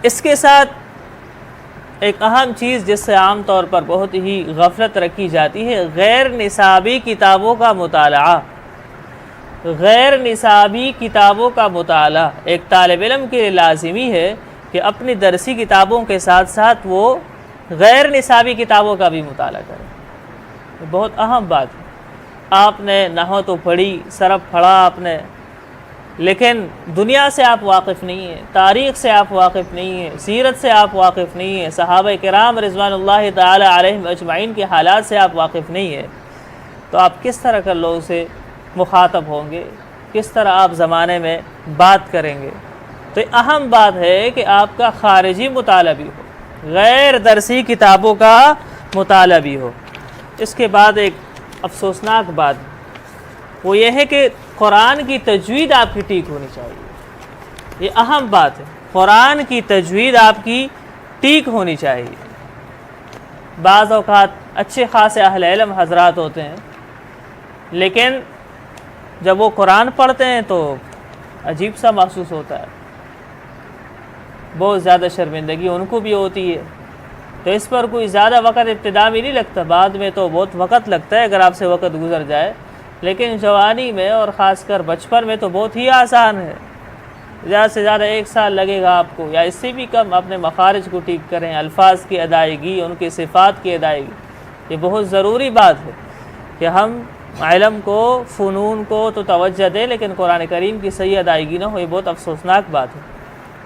اس کے ساتھ ایک اہم چیز جس سے عام طور پر بہت ہی غفلت رکھی جاتی ہے، غیر نصابی کتابوں کا مطالعہ۔ غیر نصابی کتابوں کا مطالعہ ایک طالب علم کے لیے لازمی ہے کہ اپنی درسی کتابوں کے ساتھ ساتھ وہ غیر نصابی کتابوں کا بھی مطالعہ کرے۔ یہ بہت اہم بات ہے۔ آپ نے نحو تو پڑھی، صرف پڑھا آپ نے، لیکن دنیا سے آپ واقف نہیں ہیں، تاریخ سے آپ واقف نہیں ہیں، سیرت سے آپ واقف نہیں ہیں، صحابہ کرام رضوان اللہ تعالی علیہم اجمعین کے حالات سے آپ واقف نہیں ہیں، تو آپ کس طرح کر لوگوں سے مخاطب ہوں گے، کس طرح آپ زمانے میں بات کریں گے؟ تو یہ اہم بات ہے کہ آپ کا خارجی مطالعہ بھی ہو، غیر درسی کتابوں کا مطالعہ بھی ہو۔ اس کے بعد ایک افسوسناک بات وہ یہ ہے کہ قرآن کی تجوید آپ کی ٹھیک ہونی چاہیے۔ یہ اہم بات ہے، قرآن کی تجوید آپ کی ٹھیک ہونی چاہیے۔ بعض اوقات اچھے خاصے اہل علم حضرات ہوتے ہیں، لیکن جب وہ قرآن پڑھتے ہیں تو عجیب سا محسوس ہوتا ہے، بہت زیادہ شرمندگی ان کو بھی ہوتی ہے۔ تو اس پر کوئی زیادہ وقت ابتدا میں نہیں لگتا، بعد میں تو بہت وقت لگتا ہے اگر آپ سے وقت گزر جائے، لیکن جوانی میں اور خاص کر بچپن میں تو بہت ہی آسان ہے۔ زیادہ سے زیادہ 1 سال لگے گا آپ کو، یا اس سے بھی کم، اپنے مخارج کو ٹھیک کریں، الفاظ کی ادائیگی، ان کی صفات کی ادائیگی۔ یہ بہت ضروری بات ہے کہ ہم علم کو، فنون کو تو توجہ دیں، لیکن قرآن کریم کی صحیح ادائیگی نہ ہو، یہ بہت افسوسناک بات ہے۔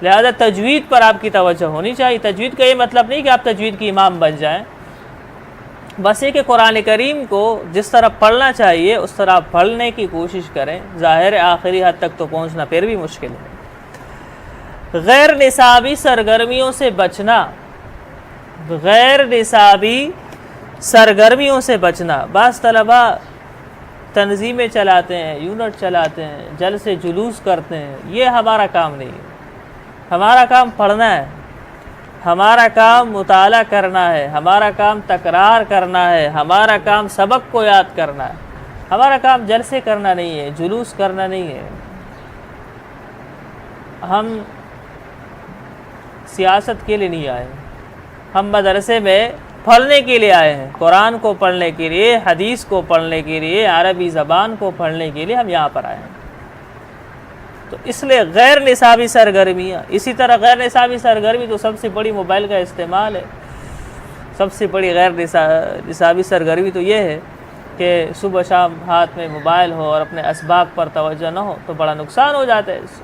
لہذا تجوید پر آپ کی توجہ ہونی چاہیے۔ تجوید کا یہ مطلب نہیں کہ آپ تجوید کی امام بن جائیں، بس یہ کہ قرآن کریم کو جس طرح پڑھنا چاہیے اس طرح پڑھنے کی کوشش کریں۔ ظاہر آخری حد تک تو پہنچنا پھر بھی مشکل ہے۔ غیر نصابی سرگرمیوں سے بچنا، غیر نصابی سرگرمیوں سے بچنا۔ بعض طلبہ تنظیمیں چلاتے ہیں، یونٹ چلاتے ہیں، جلسے جلوس کرتے ہیں، یہ ہمارا کام نہیں ہے۔ ہمارا کام پڑھنا ہے، ہمارا کام مطالعہ کرنا ہے، ہمارا کام تکرار کرنا ہے، ہمارا کام سبق کو یاد کرنا ہے، ہمارا کام جلسے کرنا نہیں ہے، جلوس کرنا نہیں ہے۔ ہم سیاست کے لیے نہیں آئے، ہم مدرسے میں پڑھنے کے لیے آئے ہیں، قرآن کو پڑھنے کے لیے، حدیث کو پڑھنے کے لیے، عربی زبان کو پڑھنے کے لیے ہم یہاں پر آئے ہیں۔ تو اس لیے غیر نصابی سرگرمیاں، اسی طرح غیر نصابی سرگرمی تو سب سے بڑی موبائل کا استعمال ہے۔ سب سے بڑی غیر نصابی سرگرمی تو یہ ہے کہ صبح شام ہاتھ میں موبائل ہو اور اپنے اسباق پر توجہ نہ ہو، تو بڑا نقصان ہو جاتا ہے اس سے۔